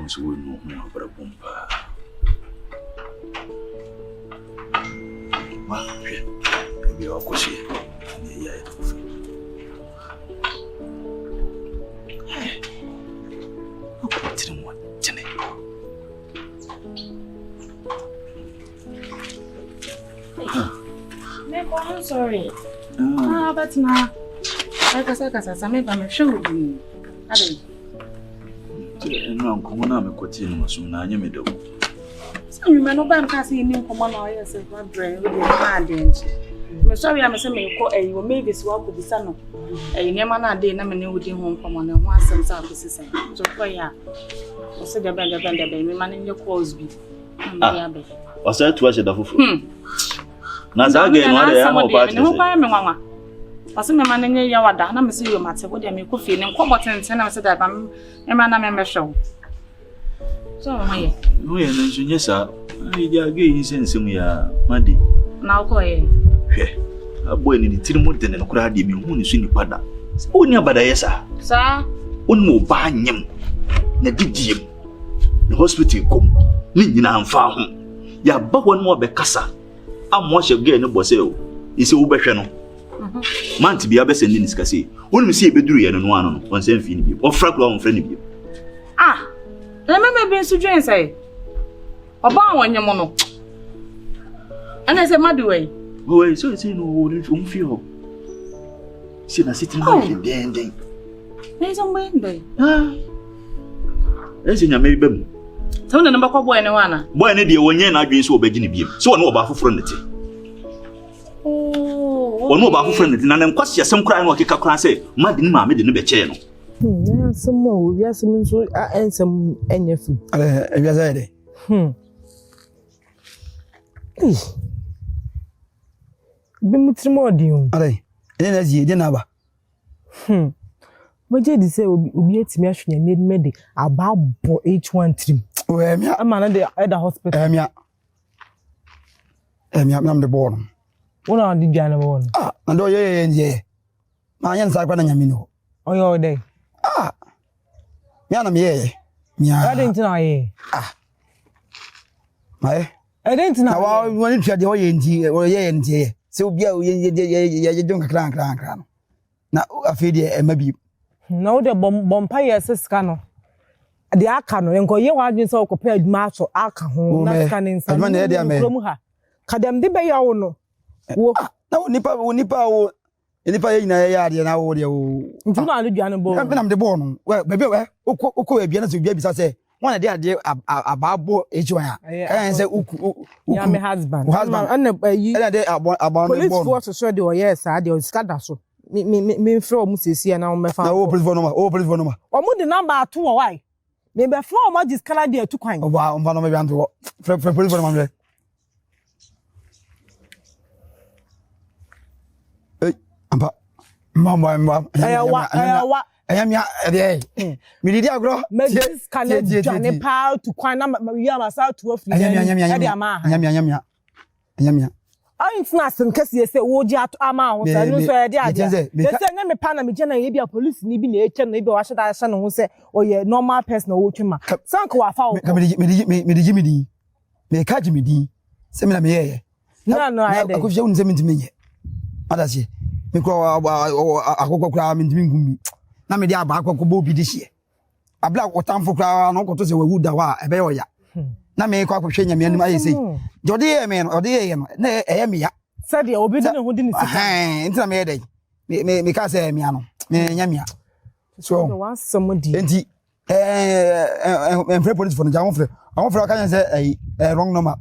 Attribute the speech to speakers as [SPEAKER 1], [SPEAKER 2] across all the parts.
[SPEAKER 1] comes with no but a bumper. Maybe I'll go see.
[SPEAKER 2] I'm sorry. But now, like I said, I'm sure you.
[SPEAKER 1] No, come on, I'm continuing soon. I am a dog.
[SPEAKER 2] So you may not be passing in common or yourself, my brain with your hand. I'm sorry, I'm saying, you will make this work with the son. A never a day, never knew with home from one and one sense of the system. So, for ya, I said the band, baby, man in your calls be.
[SPEAKER 1] Was that to us at the food? Nazaga, Mamma. Passing my man in your yard, I'm see you, matter what I make coffee and combatants, and I said that I'm a man, I'm a show. So, my yes, sir. I again sense me, Maddie. Now, go ahead. A boy in the Tilmoten and cried him who is in the pada. Only about a yes, sir. One more buying him. Nedidium. The hospital come. Nina and found. Ya but one more becassa. I'm watching again, no bossel. It's a Ubashano. Man to be a best ending is Cassie. When we see a bedroom and one same fin or frack long friend. Ah, remember being so Jane say about one your mono. And I said, Maddie, oh, so it's no won't feel. See, I sit in the ending. There's a window. Ah, there's in your maybe. Tell the number of boy and one. Boy, an idiot when you're not being so beginning. So I know about friendly. Or no about friendly, and then question some crying or kick a class say, Maddie, mamma didn't be chair.
[SPEAKER 3] Some more, we have some so and some any food. Bimutrimodium. Aye, and as ye dinner. But Jady say, will be at me, I made Maddie about H1 trim. Oh, I'm a man at the hospital. I'm the born. What are the Janabon? Ah, and oh, yeah, my hands are going to Yamino. Oh, your day. Ah, Yanam, yeah, I didn't know. Ah, my, I didn't know. I wanted to the ONG or yeah, so you don't clan. Now, I feel maybe. No, the bompire says cano. The Akano, and go ye watching so compared match or alcohol, not scanning some money. Cadam de Bayono. No, Nippa, in a yard, and I would you. I'm the born. Well, maybe, Oko, Bianas, babies, I say, one idea about H1. I say, my husband, and police force to show you, yes, I do scandal. Me from Mrs. and I'm open for number. Or the number 2 or why? Maybe a floor much is colored there 2 kind. Oh, wow, I'm going to police for number. Mamma, I am ya a day. Media grow, Mrs. Canada, Johnny Pow to Quanam, myself to Yamia. I'm not some cases, would you have to amount? I know, sir, they send me Panama General police, maybe nature, maybe I should ask son who say, or your normal personal watching. Sanko, I found me, Jimmy, may catch me, seminar me. No, I could show them to me. Others, me call a cocoa crab in Drinkum. Now, me dear back of Bobby this year. A black or time for crowd, no to say wood, a bear. Na me kwa kwhwenya me anima yesi jode me no ode ye no na me ya said you obi na ho di ni sika ntina me dey me ka say me ano me nya me so one somebody enti free police for no jam free ka say wrong number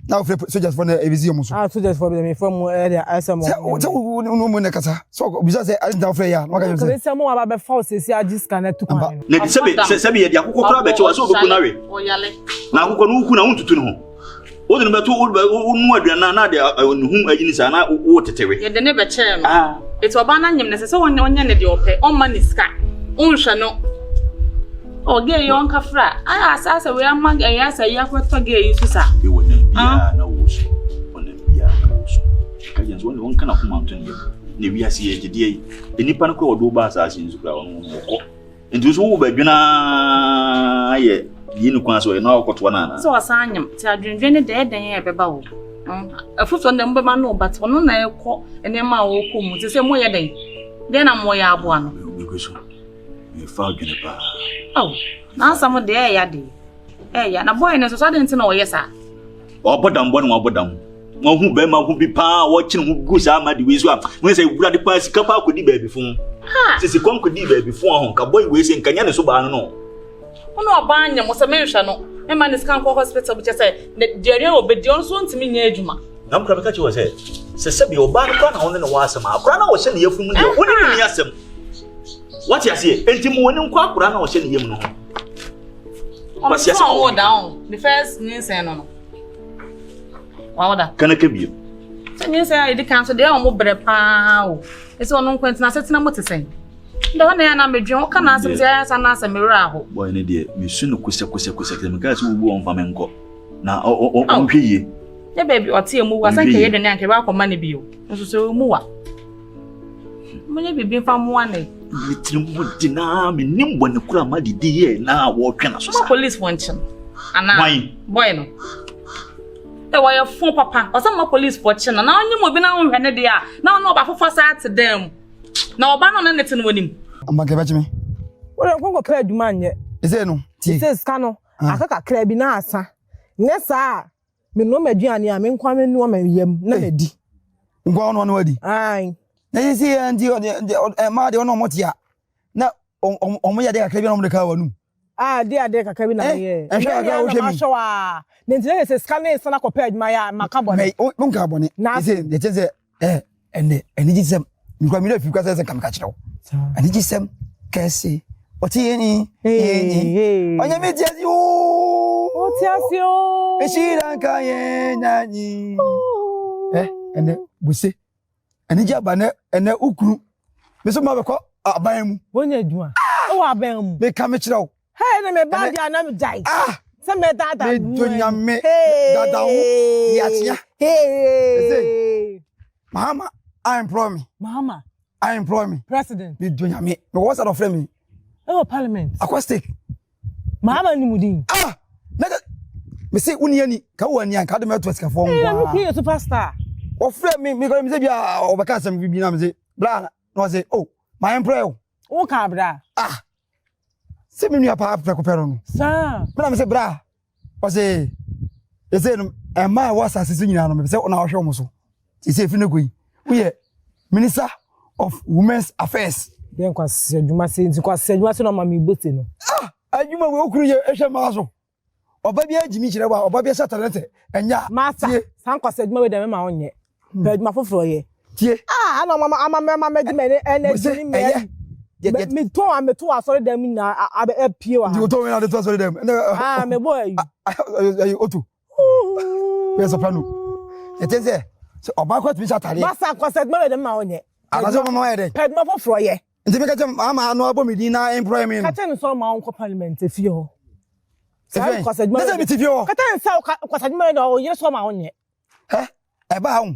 [SPEAKER 3] now free soldiers for na ebisi omo so soldiers for me from area asem no mo na kasa so bisa say I don't free ya no ka say say mo aba be false say agiska na tu kwan
[SPEAKER 1] na di sebe ye di akoko kra be che wa so oboku na we oyale na akoko no uku na untutu no o de no beto o nu aduana na de hu agini sa na o tetewe ye de ne be che no eto oba na nyem ne se wonya ne de ope on ma ni ska unhwe no o ge ye on kafra asa we amag ya sa ya kwato ge yi su sa e wona bia na wo so wona bia na wo so ka je so won kana ko mountain ye ne wi ase ye gide enipa no ko do ba asa asin su kra won mo ko nti so wo ba dwena ye Yin kwanso e na okoto na.
[SPEAKER 2] So asanyam ti adwendwen ne de ya beba wo. Afuso ndem bema no but ono na ekọ enema wo komu ti se mo ye den. Den na mo ya abo no.
[SPEAKER 1] Me fa adwene pa.
[SPEAKER 2] Oh, na asam de ya de. Ya na boy ne so so de nti na wo ye sa.
[SPEAKER 1] Obodam bo na obodam. Mo hu be ma hu bi pa wo kine hu gu sa Maddie we so a. Mo say wura de pa sika pa akodi ba bi fun. Sisi kom kodi ba bi fun ho ka boy we say nkanya ne so ba no.
[SPEAKER 2] Ono oba anya mo se me hwe no. E ma ne scan ko hospital bi che say de area obedi on so ntimi nya adwuma.
[SPEAKER 1] Na mkra beka che wo say se sebi oba no kwa na won ne wa asem akra na wo hye ne yafum ne woni ne yasem. What you say? Enti mo woni nkwa akra na wo hye ne yam no.
[SPEAKER 2] Kwasi asa wo down. The first name no. Wawada.
[SPEAKER 1] Kana ka biyo.
[SPEAKER 2] Sanye say I di kan so de o mo bre pa o. Ese ono kwantina setina mo tesen. Nda wana ya na medwen o kana asem say asa na asem mewura ho.
[SPEAKER 1] Boy ne de me su no kuse me ka se wo onfa me nko. Na o hweye.
[SPEAKER 2] Ya baby o tie mu wa san ke yedone anke ba akoma ne biyo. Nso so mu wa. Mo nye bibi fa mo ane.
[SPEAKER 1] Mitrim dina me nimbo ne kura Maddie di ye na wo twa na so sa.
[SPEAKER 2] Police function. Ana.
[SPEAKER 1] Boy
[SPEAKER 2] no. E wa ya fon papa. O say ma police function na onye mo bi na hwe ne de a. Na no ba fofo sa at dem. Na oba no na netin wonim.
[SPEAKER 3] Amake bachi me.
[SPEAKER 4] Wọ́n kọ́ kọ́ adwuma nyẹ.
[SPEAKER 3] Ese no.
[SPEAKER 4] Ese ska no. Akaka kra bi na asa. Nye saa. Me no maduane a me nkwa me no ma yam na medi.
[SPEAKER 3] Nkwa no wadi.
[SPEAKER 4] Ai.
[SPEAKER 3] Na yesi anti ma de ono motia. Na omo ya de kakra bi no mo de ka wanu.
[SPEAKER 4] De kakra bi na ye.
[SPEAKER 3] Ehwe aga wo hwemi.
[SPEAKER 4] Ma hwa wa. Ne ntire ese ska na esa na kọ́ adwuma ya maka bone.
[SPEAKER 3] Me nka bone. Ese de cheze ene gisem. Nkwa mi na fi kwasa ese kamka chiro. Ene gisem kesi. Otieni. Onye mi jezi o.
[SPEAKER 4] Otiasio.
[SPEAKER 3] Eshira nka ye nyanyi. Ene buse. Ene jaba ne ene ukuru. Me so ma be ko aban mu.
[SPEAKER 4] Wonya adwuma. O aban mu.
[SPEAKER 3] Me ka me kire o.
[SPEAKER 4] Hey na me ba dia na me jai. Se me dada.
[SPEAKER 3] Me donya me dada ho. Yatia.
[SPEAKER 4] Hey.
[SPEAKER 3] Mama, I employ me.
[SPEAKER 4] Mama,
[SPEAKER 3] I employ me.
[SPEAKER 4] President.
[SPEAKER 3] Me donya me. Me what's that of me?
[SPEAKER 4] Oh, Parliament.
[SPEAKER 3] Acoustic.
[SPEAKER 4] Mama ni mudin.
[SPEAKER 3] Nega. Me say uni ani ka wani an ka de me to sika fo
[SPEAKER 4] ngwa. Me create superstar.
[SPEAKER 3] O frame me go me say bia o be ka sam bi na me say bra no say oh my employer.
[SPEAKER 4] O ka bra.
[SPEAKER 3] Se me nua pa ko pero no.
[SPEAKER 4] Sa.
[SPEAKER 3] Me na me say bra. O say e say no e ma was asisi nyina no me say na o hwe mo so. E say fi na go yi. We Minister of Women's Affairs.
[SPEAKER 4] Den kwa adwuma se nti kwa adwuma se no ma me bote no.
[SPEAKER 3] Adwuma we okuru ye ehwe ma so. Oba bia jimi kire wa oba bia sha talent enya.
[SPEAKER 4] Master, san kwa adwuma we dem ma onye. Pe adwuma foforo ye.
[SPEAKER 3] Tie.
[SPEAKER 4] Ana mama me di me energy me. Me to am to asori dem na pie wa.
[SPEAKER 3] You to me na to asori dem.
[SPEAKER 4] Me boy.
[SPEAKER 3] Otu. Pe soprano. Eteze. So oba kwa tumi sha tare.
[SPEAKER 4] Master kwa adwuma we dem ma onye.
[SPEAKER 3] Alazo mama ye de.
[SPEAKER 4] Pe adwuma foforo ye.
[SPEAKER 3] Nti me ka che mama no abo me di na employ me.
[SPEAKER 4] Ka che nso ma onko parliament efie ho.
[SPEAKER 3] Sai kwa sedma. Nse mi tifie ho.
[SPEAKER 4] Ka che nsa kwa sedma no o yire so ma onye.
[SPEAKER 3] E ba hu.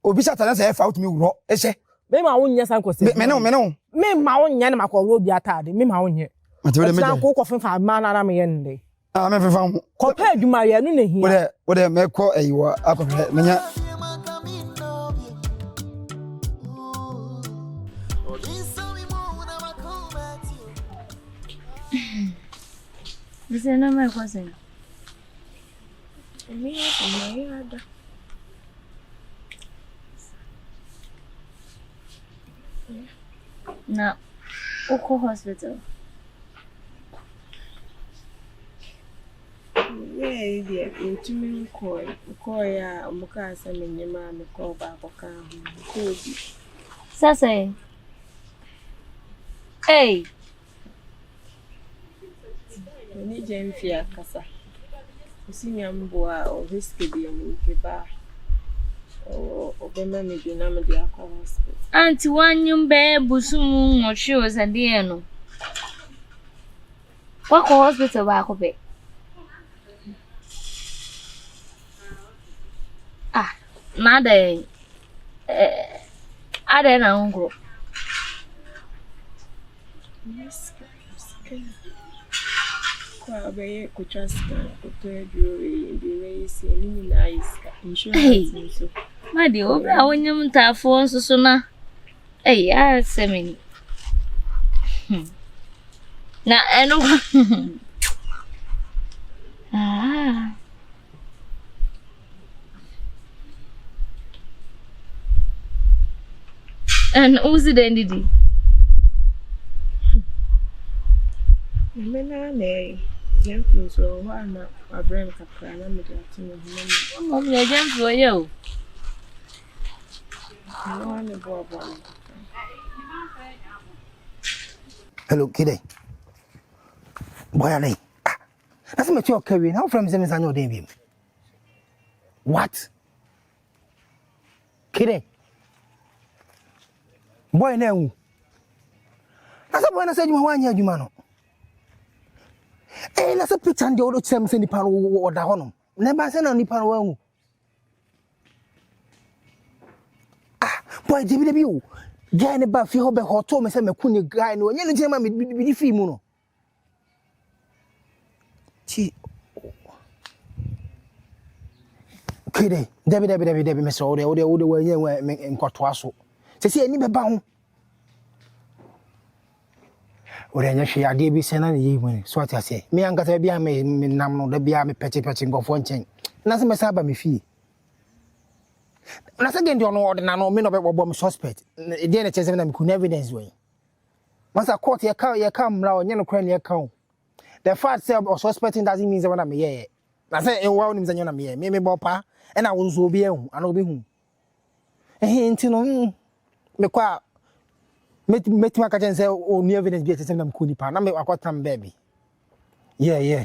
[SPEAKER 3] Obi sha na say fa utumi wuro. Ehye.
[SPEAKER 4] Me ma onye san kwa sedma.
[SPEAKER 3] Me no.
[SPEAKER 4] Me ma onye na makwa wo bi atade. Me ma onye.
[SPEAKER 3] Ati we de me.
[SPEAKER 4] Na ko ko fa ma na me ye nde.
[SPEAKER 3] Me fe fa hu.
[SPEAKER 4] Ko pa adwuma ye no na hia.
[SPEAKER 3] Wo de me ko ayiwa akofre menya.
[SPEAKER 5] This is not my cousin. Na uko hospital.
[SPEAKER 6] Yeah, dear. Intumi call ya muka sa menyema me call ba koka ho.
[SPEAKER 5] Sasa. Hey.
[SPEAKER 6] Ni Gyamfi akasa. Usinya mboa o risk bi mu keba. O bema me bi na me dia akọ hospital.
[SPEAKER 5] Auntie wanyum be busumu nwotwe o sade no. Wako hospital ba ko be. Nada ada na ngro.
[SPEAKER 6] kwa be kuchaska kutoedro the race ni nice insurance so
[SPEAKER 5] Maddie, obra wonyam tafo nso so na. Semini. Na eno. And who's the endidi?
[SPEAKER 6] Mena ne Gyamfi so wana abrem kakra na me de atino homa.
[SPEAKER 5] Mom ya Gyamfi oyo.
[SPEAKER 6] Wana bo.
[SPEAKER 3] Hello, kid. Boy, I that's what you're carrying. How from Simmons I know David? What? Kid. Boy, now. That's what I said you want you, man. Eh, that's a picture and the other Sam send the pan or the honor. Never send on the pan. Boy, DBW. Guy in the bath, you hope a hot tome, and a guy, no, and you're the female. Kide, Debbie, Mr. Ode, the way you were in Cotuasso. To see any bound. Or then she had be sent an evening, so I say. Me and Gatabia may namno the Biami petty patching of one chain. Nothing must have me fee. Nothing again, don't know the nano men of a bomb suspect. Then it is them could evidence way. Once I caught your car, you come now, and you cranny account. The fact self or suspecting doesn't mean that I'm here. I say a wound in the me, maybe Bopa, and I will be home, and I'll be home. And he ain't no me qua met my catch say, oh, new evidence be to send them cool pan. I make a quarter baby. Yeah.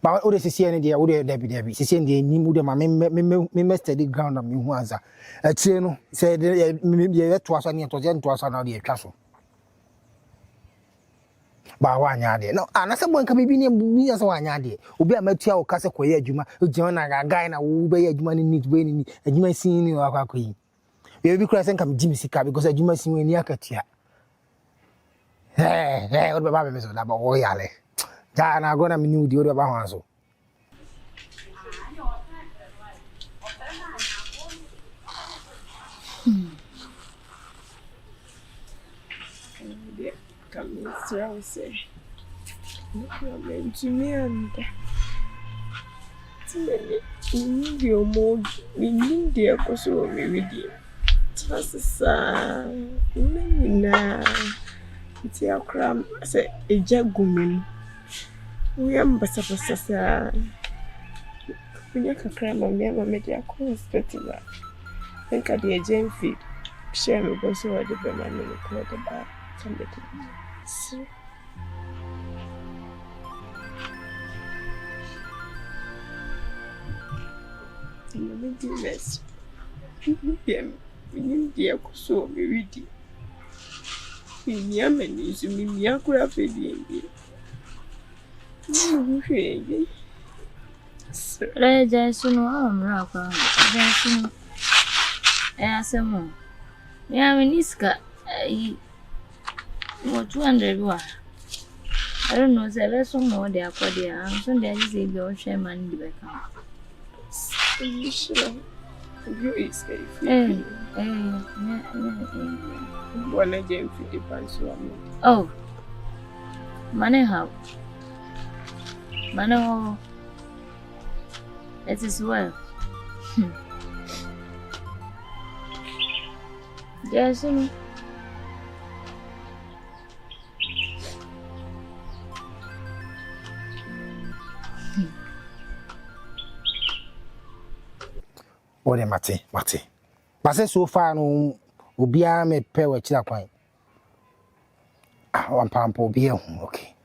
[SPEAKER 3] But all this is any day, all the Debbie. She said, the new them, me master the ground of me once. A train said, yeah, to us and to us another castle. Ba wa nyade no anasa bo nka bibi ne bunya so wa nyade obi a matua o kase koye adwuma ojima na guy na wo be adwuma ni need be ni adwuma sin ni wa kwakoyi be kura se nka me jimi sika because adwuma sin we ni akatua o be ba be so da ba wo yale ja na go na me ni udi o ba ho aso
[SPEAKER 6] Come say. No problem to me and your mode in dear Koso with you. Trust na it's your cram say a jagumin. We am Bassasa. When you can cram on never made your conspective. Think I dear Gyamfi. Share me go so the Berman will call the bar. Somebody. So. I'm a mess. India so me ready. In Yemen is me yakura baby.
[SPEAKER 5] Reja sunu amraka. Jasunu. Asemo. Ya meniska what 200 wa. I don't know, say there's some more there for there. I'm so there is a girl share money the back.
[SPEAKER 6] You is safe. One again 50 pounds.
[SPEAKER 5] Oh, money how? Money it is well. Yes, you know.
[SPEAKER 3] What a mate. But so far, no, Ubia me pay with Chilakwan. One pound per beer, okay.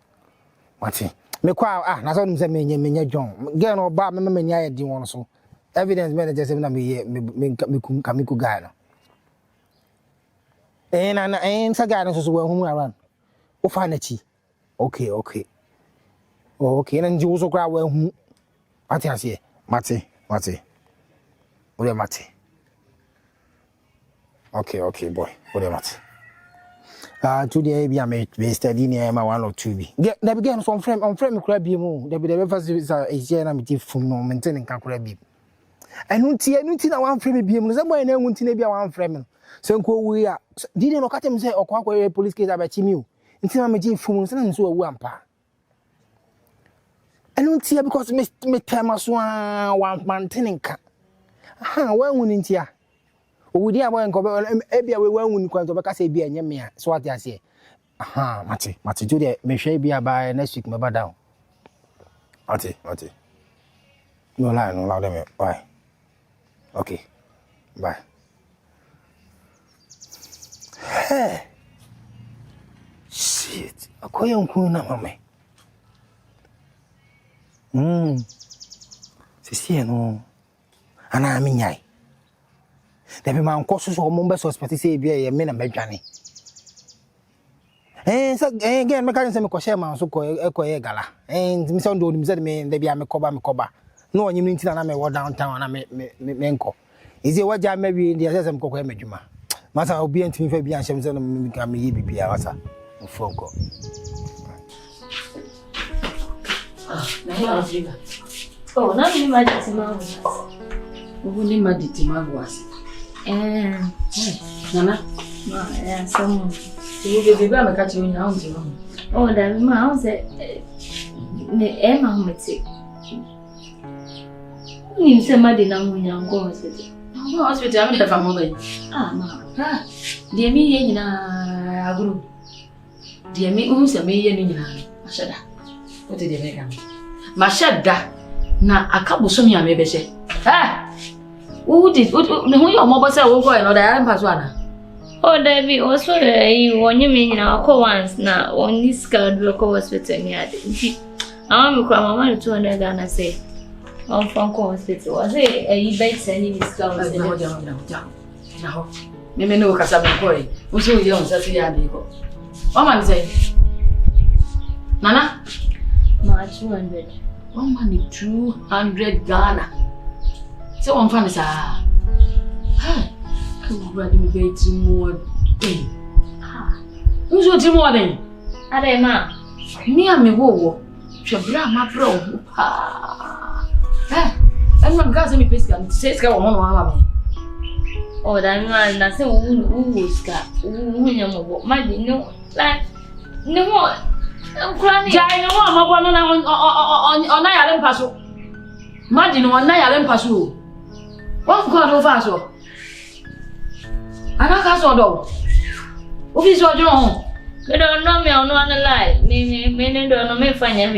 [SPEAKER 3] Mate. Me qua, Nazon say me John. Get no bar, me ya di one so. Evidence manager say na me kamiku guy. And sa guy so well home around. O fanati. Okay. Oh, okay, and you also cry well. Mate, I say, Mate. What am I? Okay, boy. What am I? Today be a study near my 1 or 2 be. Get that began from frame on frame crabby moon. There be the first is a from no maintaining crabby. And no one frame be somewhere and won't be one frame. So we are didn't look at him say or quite police case about you. Until I'm a G from and so one pa. I don't see because Miss Thomas one maintaining cat. Well, wouldn't ya? We dear one cover maybe we won't quite over Cassie be a yamia. So what I say. Mati, do that. May she be a by next week, my down. Mati. No lie, no loud them. Bye. Okay. Bye. Hey. Shit. A coyon kuna, mamma. See, no. And I mean, I. There be my cautious or members of Spati be a men and Benjani. And so again, my cousin sent me Coshema, so call gala. And Miss Ondo said me, they be a Mecoba. No, you mean I may walk downtown and I menko. Is it what I may be in the assessment cocoa majuma? Massa will be into me for being ashamed and become me be a phone call.
[SPEAKER 5] Oh, now you might have to
[SPEAKER 2] Only my ditima was. Nana?
[SPEAKER 5] Yeah, someone.
[SPEAKER 2] You will be able to catch you in now.
[SPEAKER 5] Oh, that mouse, Emma, Mitty. You say, Maddie, now when you're going hospital.
[SPEAKER 2] No hospital, I'm the family.
[SPEAKER 5] Ah,
[SPEAKER 2] dear me, in a group. Dear me, who's a million in Mashada. What did they make him? Mashada. Na akabuso mi amebe she. Who did who your mobile say wo go e no da pass one.
[SPEAKER 5] Oh, Debbie, also you want you mean na ko once na on this card local hospital me ade. Am me kwa mama 200 Ghana say. On from hospital. Was it a bait sending discount?
[SPEAKER 2] Na ho. Me no kasa me ko e. Wo so ye on say ya dey go. Mama say. Nana,
[SPEAKER 5] Ma 200.
[SPEAKER 2] One money 200 Ghana. So one fan is hey, I'm ready to pay 2 more thing. Who's what 2 more thing?
[SPEAKER 5] Ade ma.
[SPEAKER 2] Me and me wo. Shebra ma bro. I'm not going to me pay can say ska woman wa me.
[SPEAKER 5] Oh, that man na say who ska. Who nyamo. Maddie no like no more. Jai no one mabo no na on na yale mpaso. Maddie no on na yale mpaso. What God over so? Ana ka so do. Obi so jo ho. Me don't know me on one lie. Me don't know me fanya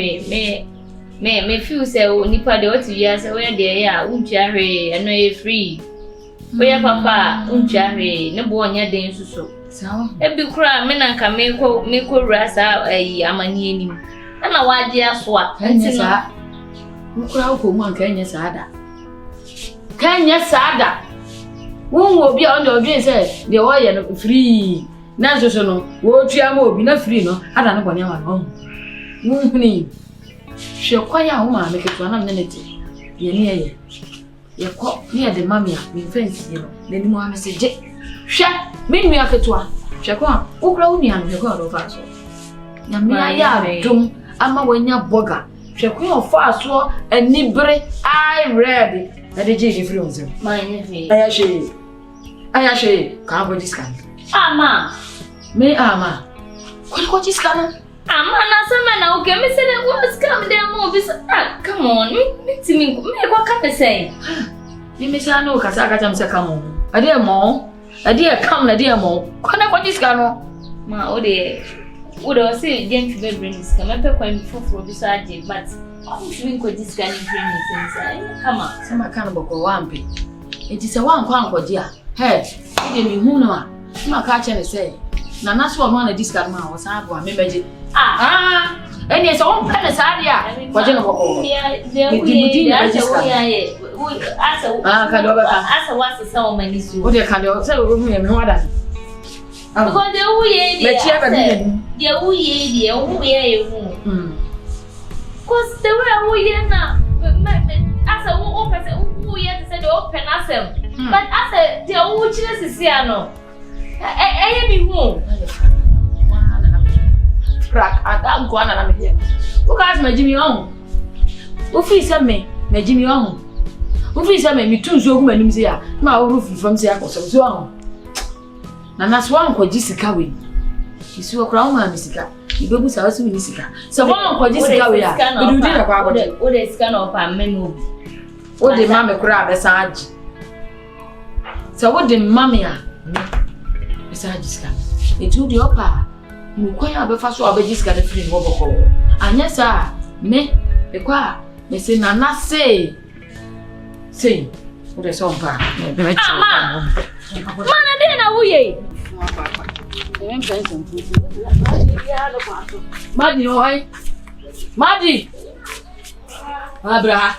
[SPEAKER 5] me feel say nipa de what you say where dey ya untia hwe eno e free. Oya papa untia hwe ne bo onya den suso. Ebi kura me na nka me ko rasa amani enim na waje aso a
[SPEAKER 2] enya sa kura ko mu anka enya sa ada kanya sa ada won obi a on obi say de wo ye no free na so no wo tua ma obi na free no ada no bone ama no huni hwe kwanya ho ma me keto na me neti ye ne ye ko ne de mamia me fence ye no de ni mo amese hwe me nua ketoa hwe kwa ukra uni anu hwe kwa do fa so na me aya dum ama wanya boga hwe kwa ofa so anibere I ready na de je free on zero
[SPEAKER 5] my ne
[SPEAKER 2] aya she ka go discount
[SPEAKER 5] ama
[SPEAKER 2] me ama ko discount
[SPEAKER 5] ama na sama na okay me say dem go scam dem mo be come on me kwa ka say
[SPEAKER 2] me say no ka sa ka jam say come on ade mo ade come na ade mo ko discount
[SPEAKER 5] ma o de say Gyamfi be bring this come pe kwa mi foforo bi so ade but me ko discount bring this inside come on
[SPEAKER 2] sama kan boko wampe enti se wan kwa nkodi a he ide mi hu no a ma ka che ne say na naso no na discount ma wo sa abo a me beje eni se on pa na sa dia ko je no boko ka do ba ka
[SPEAKER 5] asa wasa sa o mani su
[SPEAKER 2] o de ka do se o mu ye me wada
[SPEAKER 5] ko de uye
[SPEAKER 2] me chia ba bi
[SPEAKER 5] de uye cause the way uye na asa o pese uye se de open asem but asa de o chire sisi ano mi hu crack at that go na me here. Who guys me Jimmy on? Who feel say me Jimmy on? Who feel say me tun so gu manim say ya. Ma wo roof from say akoso so on. Na na so an kwaji sika we. Isu okra o ma me sika. Ibebu sa so we sika. So one kwaji sika we ya. We do dey kwa kwaji. O dey sika na opa menu.
[SPEAKER 2] O dey ma me kura abesa agi. So what the mammy are? Besides, scan. It told your pa. You quite have a fast or just got a free overhaul. And yes, sir, me, the choir, they say, Nana say, what a song, pa.
[SPEAKER 5] Man, I didn't know ye.
[SPEAKER 2] Maddie, oh, Maddie. Abraha,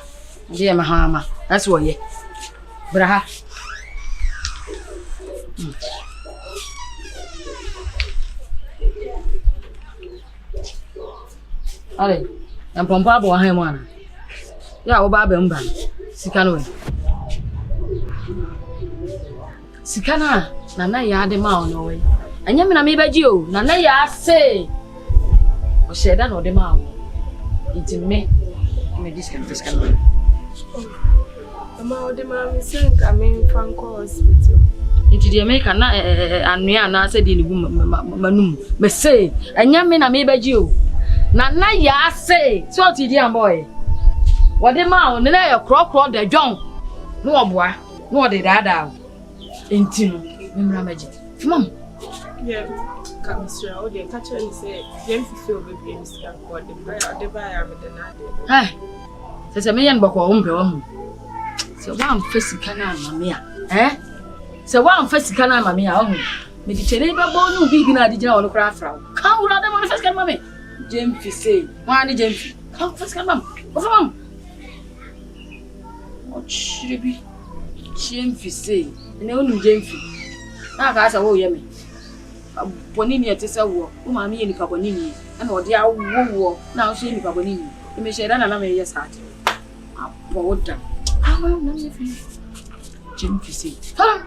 [SPEAKER 2] dear Mahama, that's what ye. Braha. Ale, en pompa bo han mo ana. Ya wo ba be mba. Sika no we. Sika na ya de ma ono we. Anya me na me baji o, na ya se. O sheda no de ma o. Iti me diskan no.
[SPEAKER 6] Mama o de ma mi sen ka me fanko hospital.
[SPEAKER 2] Iti de me ka na anua na se de ni gu manum. Me se, anya me na me baji o. Na ya say so ti di am boy what the ma na ya kro the john no oboa no de dada enti no memra maji mom
[SPEAKER 6] yeah come sir o de catch and say Gyamfi feel baby in scan for the buy am the na de
[SPEAKER 2] se me yan bako wo mpe wo se wa am fasika na mama ya se wa am fasika na mama ya wo me di chere be bo no bibi na di gina wo no kra fra kan wura de mo fasika mama Gyamfi say, why did Gyamfi? Come first, come on. Go for mom. What should be? Gyamfi say, and only Gyamfi. Now, guys, I will hear me. Bonini at this war, whom I mean, Cabonini, and what they are war. Now, she in Cabonini. You may share another year's heart. I bought them. How will Gyamfi say? Come on.